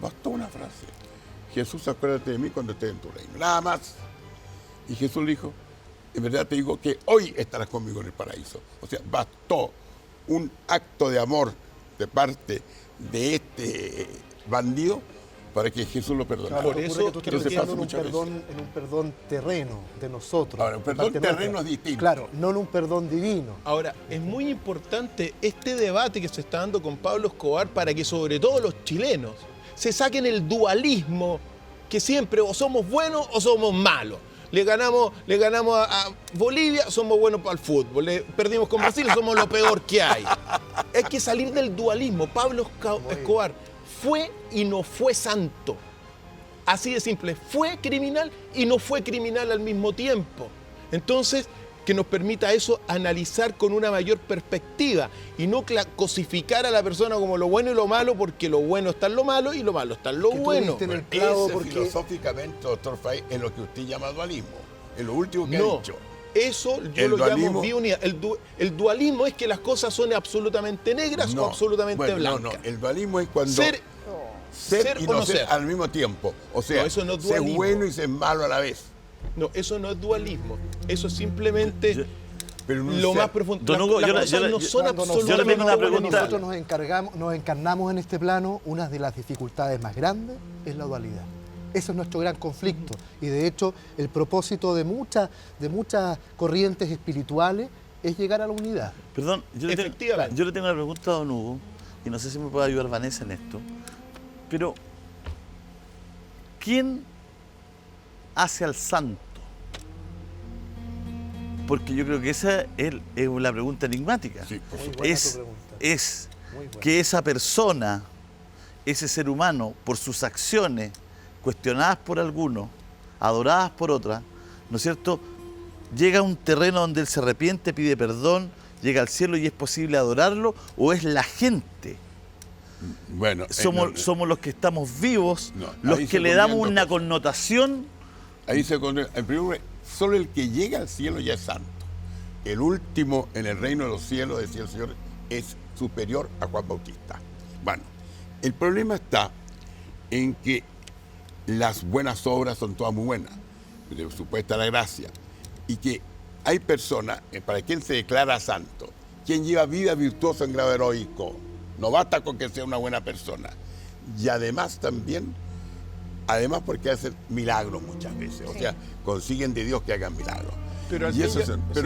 Speaker 18: Bastó una frase: Jesús, acuérdate de mí cuando estés en tu reino. Nada más. Y Jesús le dijo: en verdad te digo que hoy estarás conmigo en el paraíso. O sea, bastó un acto de amor de parte de este bandido para que Jesús lo perdonara.
Speaker 20: Claro, por eso tú estás pensando en un perdón terreno de nosotros.
Speaker 18: Ahora, un perdón terreno es distinto.
Speaker 20: Claro, no en un perdón divino.
Speaker 19: Ahora, es muy importante este debate que se está dando con Pablo Escobar para que sobre todo los chilenos se saquen el dualismo que siempre o somos buenos o somos malos. Le ganamos a Bolivia, somos buenos para el fútbol. Le perdimos con Brasil, somos lo peor que hay. Hay que salir del dualismo. Pablo Escobar fue y no fue santo. Así de simple. Fue criminal y no fue criminal al mismo tiempo. Entonces, que nos permita eso analizar con una mayor perspectiva y no cosificar a la persona como lo bueno y lo malo, porque lo bueno está en lo malo y lo malo está en lo bueno.
Speaker 18: Filosóficamente, doctor Fay, es lo que usted llama dualismo. Es lo último que ha dicho.
Speaker 19: Eso yo lo llamo biunidad. El dualismo es que las cosas son absolutamente negras o absolutamente blancas.
Speaker 18: El dualismo es cuando ser y
Speaker 19: o
Speaker 18: no ser al mismo tiempo. O sea,
Speaker 19: no, eso no es
Speaker 18: ser
Speaker 19: dualismo.
Speaker 18: bueno y ser malo a la vez.
Speaker 19: No, eso no es dualismo. Eso es simplemente lo más profundo.
Speaker 1: Don Hugo,
Speaker 19: las cosas no son absolutamente
Speaker 20: Nosotros nos encarnamos en este plano, una de las dificultades más grandes es la dualidad. Eso es nuestro gran conflicto. Y de hecho, el propósito de muchas corrientes espirituales es llegar a la unidad.
Speaker 1: Perdón, yo le tengo una pregunta a don Hugo, y no sé si me puede ayudar Vanessa en esto, pero ¿quién hace al santo? Porque yo creo que esa es la pregunta enigmática.
Speaker 18: Sí,
Speaker 1: es que esa persona, ese ser humano, por sus acciones, cuestionadas por algunos, adoradas por otras, ¿no es cierto?, llega a un terreno donde él se arrepiente, pide perdón, llega al cielo y es posible adorarlo, o es la gente.
Speaker 18: Bueno,
Speaker 1: somos los que estamos vivos, los que le damos una connotación.
Speaker 18: Ahí se convierte. En primer lugar, solo el que llega al cielo ya es santo. El último en el reino de los cielos, decía el Señor, es superior a Juan Bautista. Bueno, el problema está en que las buenas obras son todas muy buenas, de supuesta la gracia, y que hay personas, para quien se declara santo, quien lleva vida virtuosa en grado heroico, no basta con que sea una buena persona, y además también, porque hacen milagros muchas veces, o sea, consiguen de Dios que hagan milagros. Pero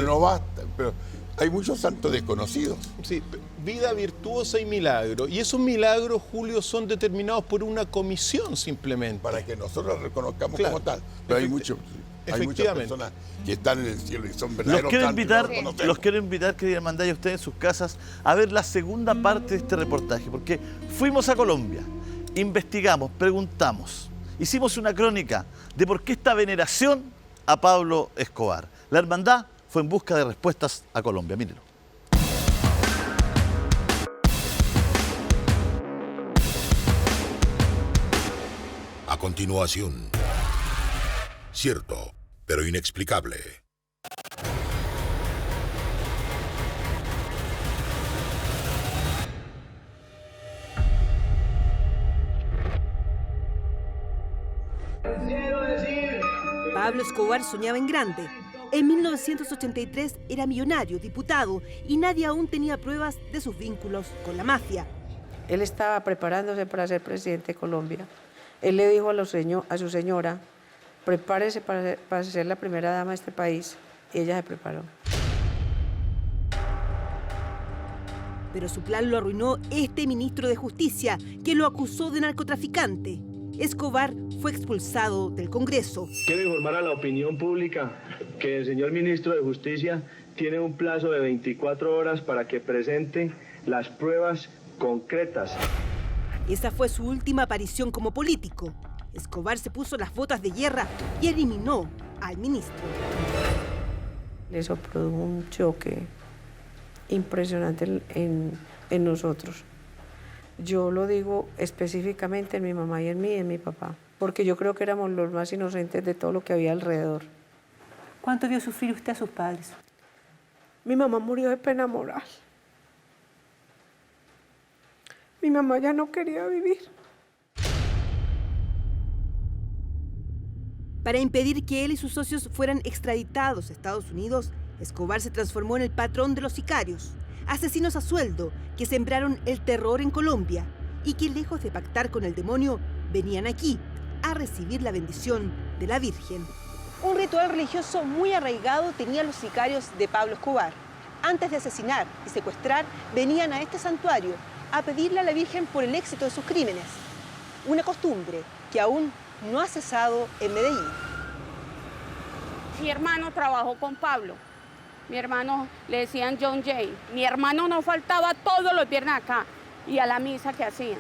Speaker 18: no basta, pero hay muchos santos desconocidos.
Speaker 19: Sí, vida virtuosa y milagro. Y esos milagros, Julio, son determinados por una comisión simplemente.
Speaker 18: Para que nosotros los reconozcamos como tal. Pero hay muchas personas que están en el cielo y son verdaderos santos.
Speaker 1: Los quiero invitar, querida hermandad, y a ustedes en sus casas, a ver la segunda parte de este reportaje, porque fuimos a Colombia, investigamos, preguntamos, hicimos una crónica de por qué esta veneración a Pablo Escobar. La hermandad fue en busca de respuestas a Colombia. Mírenlo.
Speaker 2: A continuación, cierto, pero inexplicable.
Speaker 4: Pablo Escobar soñaba en grande. En 1983 era millonario, diputado, y nadie aún tenía pruebas de sus vínculos con la mafia.
Speaker 15: Él estaba preparándose para ser presidente de Colombia. Él le dijo a su señora, prepárese para ser la primera dama de este país, y ella se preparó.
Speaker 4: Pero su plan lo arruinó este ministro de Justicia, que lo acusó de narcotraficante. Escobar fue expulsado del Congreso.
Speaker 3: Quiero informar a la opinión pública que el señor ministro de Justicia tiene un plazo de 24 horas para que presente las pruebas concretas.
Speaker 4: Esa fue su última aparición como político. Escobar se puso las botas de guerra y eliminó al ministro.
Speaker 15: Eso produjo un choque impresionante en nosotros. Yo lo digo específicamente en mi mamá y en mí y en mi papá, porque yo creo que éramos los más inocentes de todo lo que había alrededor.
Speaker 17: ¿Cuánto vio sufrir usted a sus padres?
Speaker 15: Mi mamá murió de pena moral. Mi mamá ya no quería vivir.
Speaker 4: Para impedir que él y sus socios fueran extraditados a Estados Unidos, Escobar se transformó en el patrón de los sicarios, asesinos a sueldo que sembraron el terror en Colombia y que, lejos de pactar con el demonio, venían aquí a recibir la bendición de la Virgen.
Speaker 22: Un ritual religioso muy arraigado tenían los sicarios de Pablo Escobar. Antes de asesinar y secuestrar, venían a este santuario a pedirle a la Virgen por el éxito de sus crímenes. Una costumbre que aún no ha cesado en Medellín.
Speaker 23: Mi hermano trabajó con Pablo. Mi hermano le decían John Jay. Mi hermano no faltaba todos los viernes acá y a la misa que hacían.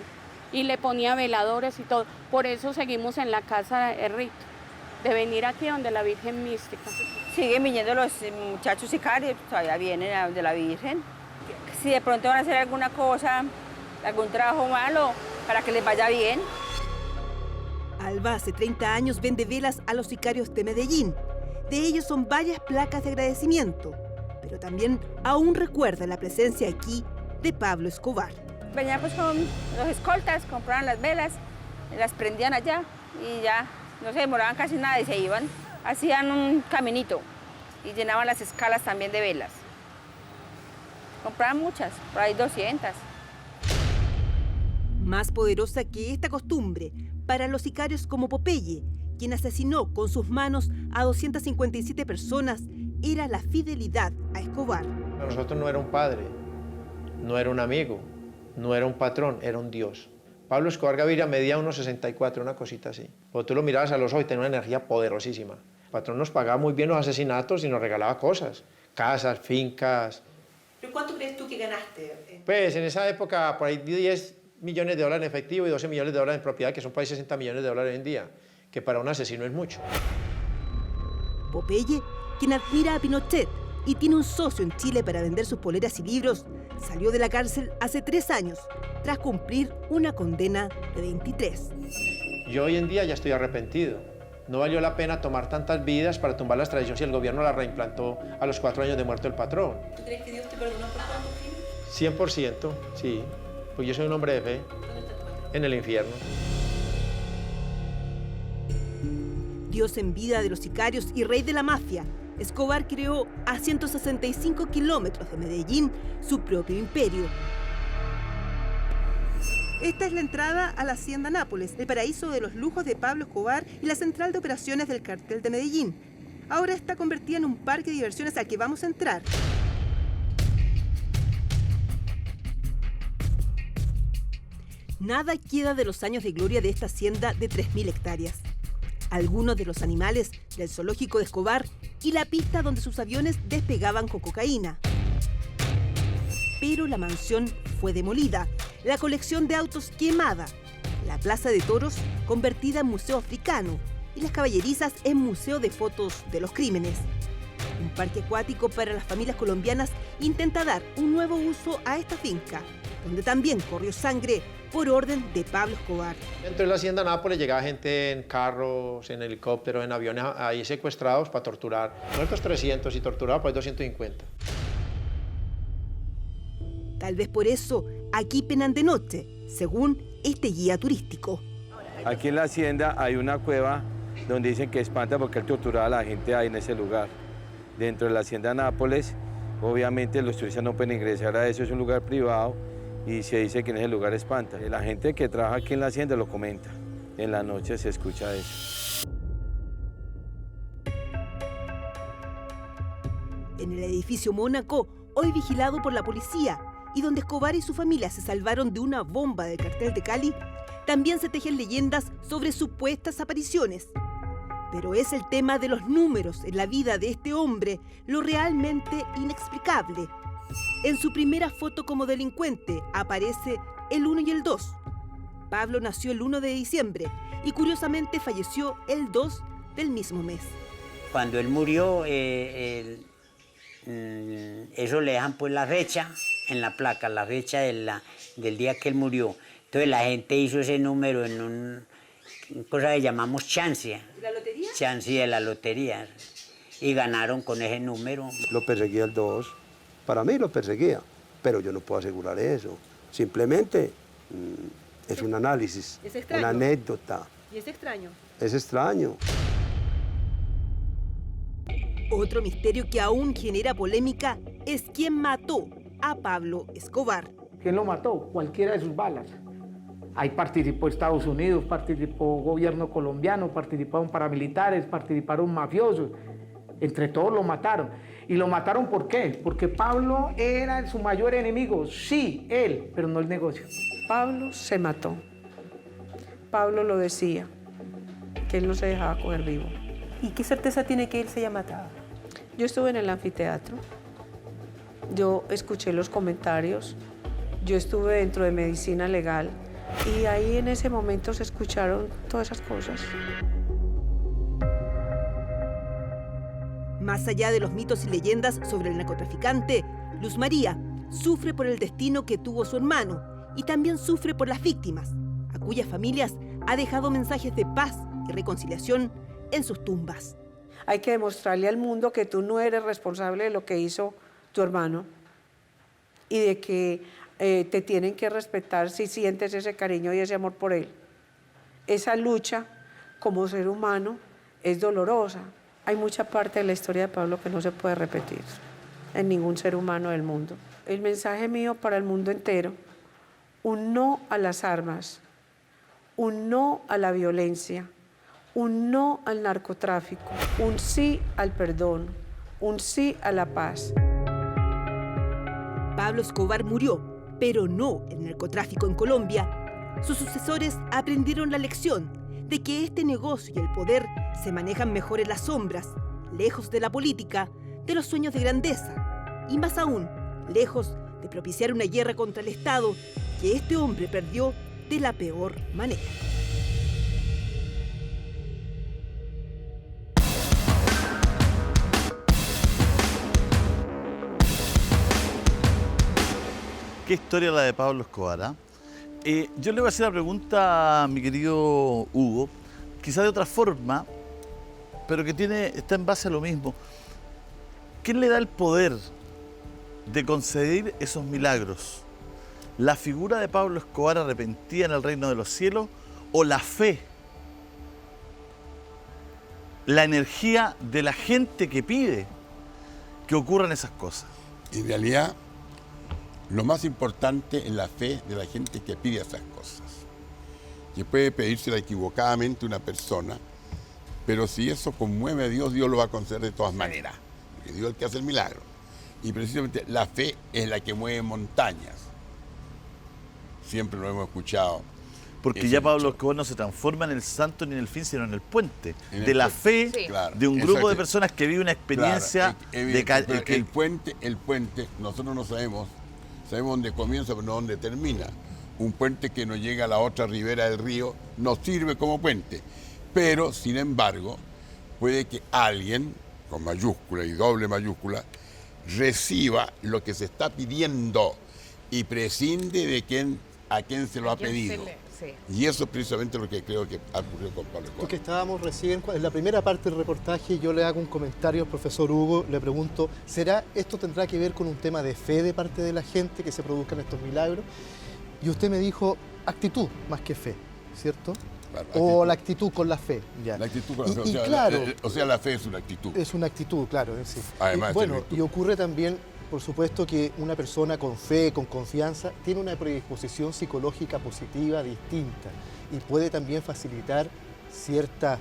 Speaker 23: Y le ponía veladores y todo. Por eso seguimos en la casa de rito, de venir aquí donde la Virgen Mística.
Speaker 24: Siguen viniendo los muchachos sicarios, todavía vienen de la Virgen. Si de pronto van a hacer alguna cosa, algún trabajo malo, para que les vaya bien.
Speaker 4: Alba hace 30 años vende velas a los sicarios de Medellín. De ellos son varias placas de agradecimiento, pero también aún recuerda la presencia aquí de Pablo Escobar.
Speaker 24: Venía pues con los escoltas, compraban las velas las prendían allá y ya no se demoraban casi nada y se iban. Hacían un caminito y llenaban las escalas también de velas. Compraban muchas, por ahí 200.
Speaker 4: Más poderosa que esta costumbre para los sicarios como Popeye, quien asesinó con sus manos a 257 personas, era la fidelidad a Escobar.
Speaker 11: Para nosotros no era un padre, no era un amigo, no era un patrón, era un Dios. Pablo Escobar Gaviria medía unos 64, una cosita así. Cuando tú lo mirabas a los ojos, tenía una energía poderosísima. El patrón nos pagaba muy bien los asesinatos y nos regalaba cosas, casas, fincas.
Speaker 22: ¿Pero cuánto crees tú que ganaste?
Speaker 11: Pues en esa época, por ahí 10 millones de dólares en efectivo y 12 millones de dólares en propiedad, que son por ahí 60 millones de dólares hoy en día, que para un asesino es mucho.
Speaker 4: Popeye, quien admira a Pinochet y tiene un socio en Chile para vender sus poleras y libros, salió de la cárcel hace 3 años, tras cumplir una condena de 23.
Speaker 11: Yo hoy en día ya estoy arrepentido. No valió la pena tomar tantas vidas para tumbar las tradiciones y el gobierno la reimplantó a los 4 años de muerto el patrón.
Speaker 22: ¿Tú crees que Dios te perdonó por tantos crímenes?
Speaker 11: 100%, sí. Pues yo soy un hombre de fe.
Speaker 22: ¿Dónde está tu patrón?
Speaker 11: En el infierno.
Speaker 4: Dios en vida de los sicarios y rey de la mafia, Escobar creó a 165 kilómetros de Medellín su propio imperio. Esta es la entrada a la Hacienda Nápoles, el paraíso de los lujos de Pablo Escobar y la central de operaciones del cartel de Medellín. Ahora está convertida en un parque de diversiones al que vamos a entrar. Nada queda de los años de gloria de esta hacienda de 3.000 hectáreas. Algunos de los animales del zoológico de Escobar y la pista donde sus aviones despegaban con cocaína. Pero la mansión fue demolida, la colección de autos quemada, la plaza de toros convertida en museo africano y las caballerizas en museo de fotos de los crímenes. Un parque acuático para las familias colombianas intenta dar un nuevo uso a esta finca, donde también corrió sangre por orden de Pablo Escobar.
Speaker 11: Dentro de la Hacienda Nápoles llegaba gente en carros, en helicópteros, en aviones, ahí secuestrados para torturar. Muertos 300 y torturados por ahí 250.
Speaker 4: Tal vez por eso aquí penan de noche, según este guía turístico.
Speaker 8: Aquí en la hacienda hay una cueva donde dicen que espanta porque él torturaba a la gente ahí en ese lugar. Dentro de la Hacienda Nápoles, obviamente los turistas no pueden ingresar a eso, es un lugar privado y se dice que en ese lugar espanta. La gente que trabaja aquí en la hacienda lo comenta. En la noche se escucha eso.
Speaker 4: En el edificio Mónaco, hoy vigilado por la policía, y donde Escobar y su familia se salvaron de una bomba del cartel de Cali, también se tejen leyendas sobre supuestas apariciones. Pero es el tema de los números en la vida de este hombre lo realmente inexplicable. En su primera foto como delincuente aparece el 1 y el 2. Pablo nació el 1 de diciembre y curiosamente falleció el 2 del mismo mes.
Speaker 12: Cuando él murió, eso le dejan pues la fecha en la placa, la fecha del día que él murió. Entonces la gente hizo ese número en una cosa que llamamos chancia.
Speaker 22: ¿La lotería?
Speaker 12: Chancia de la lotería. Y ganaron con ese número.
Speaker 16: Lo perseguía el 2. Para mí lo perseguía, pero yo no puedo asegurar eso. Simplemente es un análisis,
Speaker 22: ¿Es extraño?
Speaker 16: una anécdota.
Speaker 22: ¿Y es extraño?
Speaker 16: Es extraño.
Speaker 4: Otro misterio que aún genera polémica es quién mató a Pablo Escobar.
Speaker 11: ¿Quién lo mató? Cualquiera de sus balas. Ahí participó Estados Unidos, participó gobierno colombiano, participaron paramilitares, participaron mafiosos. Entre todos lo mataron. ¿Y lo mataron por qué? Porque Pablo era su mayor enemigo. Sí, él, pero no el negocio.
Speaker 15: Pablo se mató. Pablo lo decía, que él no se dejaba coger vivo.
Speaker 22: ¿Y qué certeza tiene que él se haya matado?
Speaker 15: Yo estuve en el anfiteatro, yo escuché los comentarios, yo estuve dentro de medicina legal y ahí en ese momento se escucharon todas esas cosas.
Speaker 4: Más allá de los mitos y leyendas sobre el narcotraficante, Luz María sufre por el destino que tuvo su hermano y también sufre por las víctimas, a cuyas familias ha dejado mensajes de paz y reconciliación en sus tumbas.
Speaker 15: Hay que demostrarle al mundo que tú no eres responsable de lo que hizo tu hermano y de que te tienen que respetar si sientes ese cariño y ese amor por él. esa lucha como ser humano es dolorosa. Hay mucha parte de la historia de Pablo que no se puede repetir en ningún ser humano del mundo. El mensaje mío para el mundo entero: un no a las armas, un no a la violencia, un no al narcotráfico, un sí al perdón, un sí a la paz.
Speaker 4: Pablo Escobar murió, pero no el narcotráfico en Colombia. Sus sucesores aprendieron la lección de que este negocio y el poder se manejan mejor en las sombras, lejos de la política, de los sueños de grandeza, y más aún, lejos de propiciar una guerra contra el Estado que este hombre perdió de la peor manera.
Speaker 1: Qué historia la de Pablo Escobar, ¿eh? Yo le voy a hacer la pregunta a mi querido Hugo, quizá de otra forma, pero que está en base a lo mismo. ¿Quién le da el poder de conceder esos milagros? ¿La figura de Pablo Escobar arrepentida en el reino de los cielos o la fe? La energía de la gente que pide que ocurran esas cosas.
Speaker 18: En realidad, lo más importante es la fe de la gente que pide esas cosas. Que puede pedírsela equivocadamente una persona, pero si eso conmueve a Dios, Dios lo va a conceder de todas maneras. Porque Dios es el que hace el milagro. Y precisamente la fe es la que mueve montañas. Siempre lo hemos escuchado.
Speaker 1: Porque ya Pablo Escobar no se transforma en el santo ni en el fin, sino en el puente. De la fe de un grupo de personas que vive una experiencia
Speaker 18: el puente, nosotros no sabemos dónde comienza, pero no dónde termina. Un puente que no llega a la otra ribera del río no sirve como puente. Pero, sin embargo, puede que alguien, con mayúscula y doble mayúscula, reciba lo que se está pidiendo y prescinde de a quién se lo ha pedido. Y eso es precisamente lo que creo que ha ocurrido con Pablo Escobar.
Speaker 20: Porque estábamos recién, en la primera parte del reportaje, yo le hago un comentario al profesor Hugo, le pregunto, ¿esto tendrá que ver con un tema de fe de parte de la gente que se produzcan estos milagros? Y usted me dijo, actitud más que fe, ¿cierto? Claro, o la actitud con la fe. Ya.
Speaker 18: La actitud con la fe, claro, la fe es una actitud.
Speaker 20: Es una actitud, claro. Sí.
Speaker 18: Además,
Speaker 20: y ocurre también, por supuesto, que una persona con fe, con confianza, tiene una predisposición psicológica positiva distinta y puede también facilitar ciertas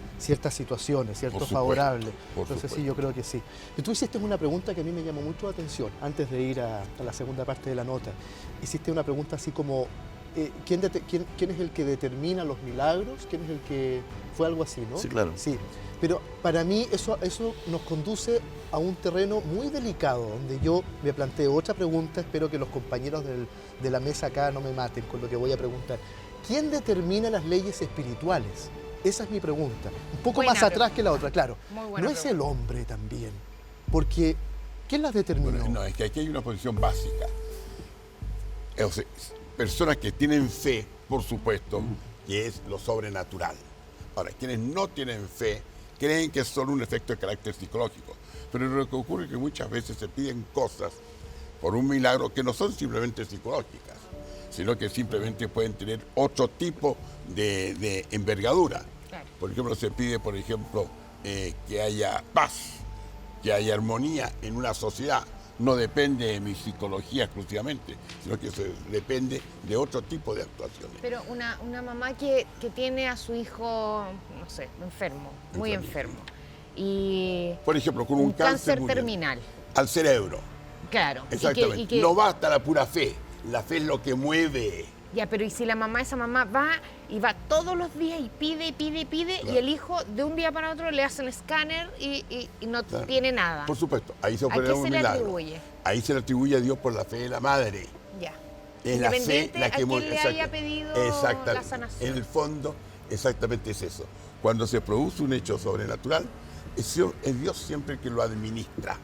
Speaker 20: situaciones, favorables. Entonces sí, yo creo que sí. Y tú hiciste una pregunta que a mí me llamó mucho la atención, antes de ir a la segunda parte de la nota. Hiciste una pregunta así como, ¿quién es el que determina los milagros? ¿Quién es el que...? Fue algo así, ¿no?
Speaker 1: Sí, claro.
Speaker 20: Sí. Pero para mí eso nos conduce a un terreno muy delicado, donde yo me planteo otra pregunta, espero que los compañeros de la mesa acá no me maten con lo que voy a preguntar. ¿Quién determina las leyes espirituales? Esa es mi pregunta. Un poco más atrás que la otra, claro. ¿No es el hombre también? Porque, ¿quién las determinó?
Speaker 18: Bueno, no, es que aquí hay una posición básica. O sea, personas que tienen fe, por supuesto, que es lo sobrenatural. Ahora, quienes no tienen fe creen que es solo un efecto de carácter psicológico. Pero lo que ocurre es que muchas veces se piden cosas por un milagro que no son simplemente psicológicas, sino que simplemente pueden tener otro tipo de envergadura. Claro. Por ejemplo, se pide, que haya paz, que haya armonía en una sociedad. No depende de mi psicología exclusivamente, sino que depende de otro tipo de actuaciones.
Speaker 21: Pero una mamá que tiene a su hijo, no sé, enfermo, muy enfermo, y
Speaker 18: por ejemplo, con un cáncer
Speaker 21: terminal
Speaker 18: al cerebro.
Speaker 21: Claro.
Speaker 18: Exactamente. No basta la pura fe. La fe es lo que mueve.
Speaker 21: Ya, pero ¿y si esa mamá va todos los días y pide, claro, y el hijo de un día para otro le hace un escáner y no tiene nada?
Speaker 18: Por supuesto, ahí se opera un milagro. ¿A qué se le atribuye? Ahí se le atribuye a Dios por la fe de la madre.
Speaker 21: Ya.
Speaker 18: Es la fe la que
Speaker 21: mueve. ¿A quién le haya pedido la sanación?
Speaker 18: En el fondo, exactamente es eso. Cuando se produce un hecho sobrenatural, es Dios siempre el que lo administra.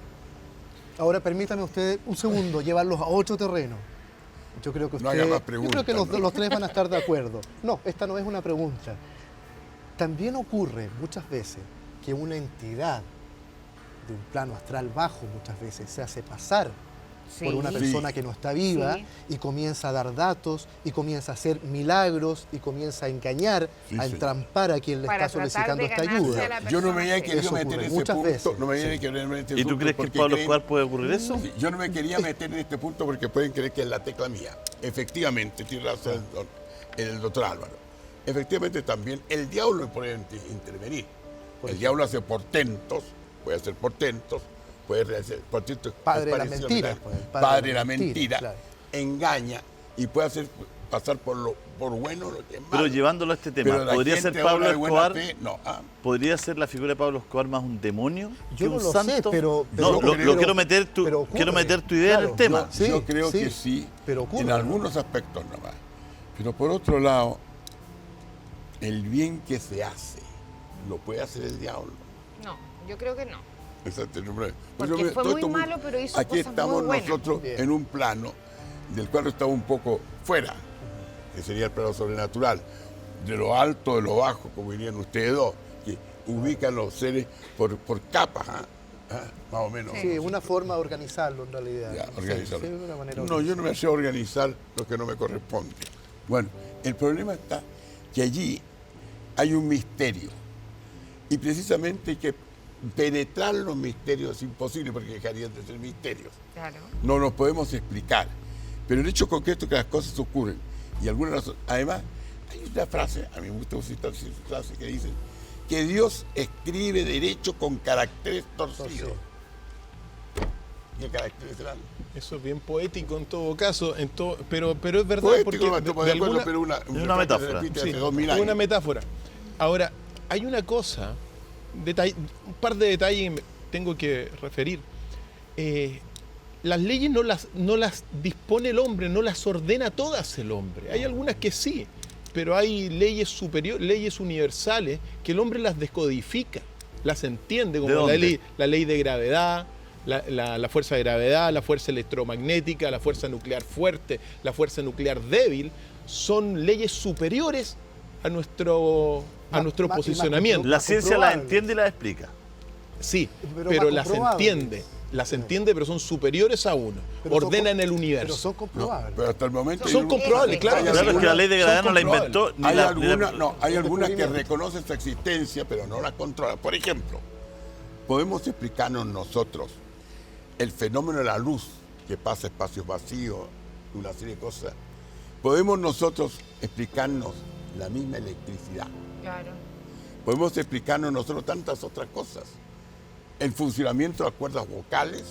Speaker 20: Ahora permítame usted un segundo llevarlos a otro terreno. Yo creo que
Speaker 18: no haga más preguntas.
Speaker 20: Yo creo que los tres van a estar de acuerdo. No, esta no es una pregunta. También ocurre muchas veces que una entidad de un plano astral bajo muchas veces se hace pasar por una persona que no está viva y comienza a dar datos y comienza a hacer milagros y comienza a engañar, a entrampar a quien le está solicitando esta ayuda.
Speaker 18: Yo no me había querido meter en ese punto. No me había querido meter en este
Speaker 1: ¿Y tú crees que en Pablo Escobar puede ocurrir eso?
Speaker 18: Sí, yo no me quería meter en este punto porque pueden creer que es la tecla mía. Efectivamente, tiene razón el doctor Álvaro. Efectivamente también el diablo puede intervenir. El diablo hace portentos, puede hacer portentos, puede hacer portentos.
Speaker 20: Padre de la mentira.
Speaker 18: Padre de la mentira, claro. Engaña y puede hacer pasar por bueno lo que es malo.
Speaker 1: Pero llevándolo a este tema, ¿podría ser Pablo Escobar? No. ¿Podría ser la figura de Pablo Escobar más un demonio que un santo?
Speaker 20: Pero
Speaker 1: quiero meter tu idea en el tema.
Speaker 18: Sí, yo creo que sí, pero en algunos aspectos nomás. Pero por otro lado, el bien que se hace, ¿lo puede hacer el diablo?
Speaker 21: No, yo creo que no.
Speaker 18: Exacto.
Speaker 21: Porque fue muy malo, pero hizo
Speaker 18: aquí
Speaker 21: cosas
Speaker 18: estamos
Speaker 21: muy buenas.
Speaker 18: Nosotros en un plano del cual estamos un poco fuera, que sería el plano sobrenatural, de lo alto, de lo bajo, como dirían ustedes dos, que ubican los seres por capas, más o menos.
Speaker 20: Sí, una forma de organizarlo en realidad.
Speaker 18: Ya, organizarlo.
Speaker 20: Sí, de una manera
Speaker 18: no, yo no me sé organizar lo que no me corresponde. Bueno, el problema está que allí hay un misterio y precisamente hay que penetrar los misterios es imposible porque dejarían de ser misterios.
Speaker 21: Claro.
Speaker 18: No los podemos explicar, pero el hecho concreto es que las cosas ocurren y algunas razones. Además, hay una frase, a mí me gusta citar esa frase que dice que Dios escribe derecho con caracteres torcidos. ¿Qué caracteres serán?
Speaker 19: Eso es bien poético en todo caso, pero es verdad
Speaker 18: poético,
Speaker 19: porque
Speaker 18: pero una
Speaker 1: metáfora.
Speaker 18: Sí,
Speaker 19: es una metáfora. Ahora, hay una cosa, un par de detalles tengo que referir. Las leyes no las dispone el hombre, no las ordena todas el hombre. Hay algunas que sí, pero hay leyes superiores, leyes universales que el hombre las descodifica, las entiende, como la ley de gravedad, la fuerza de gravedad, la fuerza electromagnética, la fuerza nuclear fuerte, la fuerza nuclear débil, son leyes superiores a nuestro posicionamiento.
Speaker 1: La ciencia las entiende y las explica.
Speaker 19: Sí, pero las entiende, pero son superiores a uno. Ordenan el universo.
Speaker 20: Pero son comprobables.
Speaker 18: No, pero hasta el momento
Speaker 19: son comprobables, claro.
Speaker 1: Claro, es que la ley de gravedad no la inventó.
Speaker 18: Hay algunas que reconocen su existencia, pero no la controlan. Por ejemplo, podemos explicarnos nosotros el fenómeno de la luz que pasa espacios vacíos, una serie de cosas. Podemos nosotros explicarnos la misma electricidad.
Speaker 21: Claro.
Speaker 18: Podemos explicarnos nosotros tantas otras cosas. El funcionamiento de las cuerdas vocales,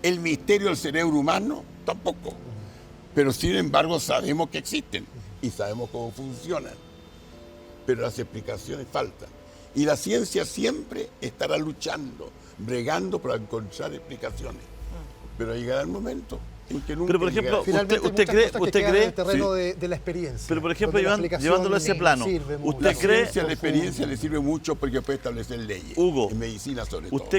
Speaker 18: el misterio del cerebro humano, tampoco. Pero sin embargo sabemos que existen y sabemos cómo funcionan. Pero las explicaciones faltan. Y la ciencia siempre estará luchando, bregando para encontrar explicaciones. Pero llegará el momento en que nunca.
Speaker 1: Pero por ejemplo,
Speaker 20: ¿usted cree en el terreno de la experiencia?
Speaker 1: Pero por ejemplo, llevándolo a ese plano,
Speaker 18: ¿usted cree que la experiencia le sirve mucho porque puede establecer leyes?
Speaker 1: Hugo,
Speaker 18: en medicina sobre todo.
Speaker 1: ¿Usted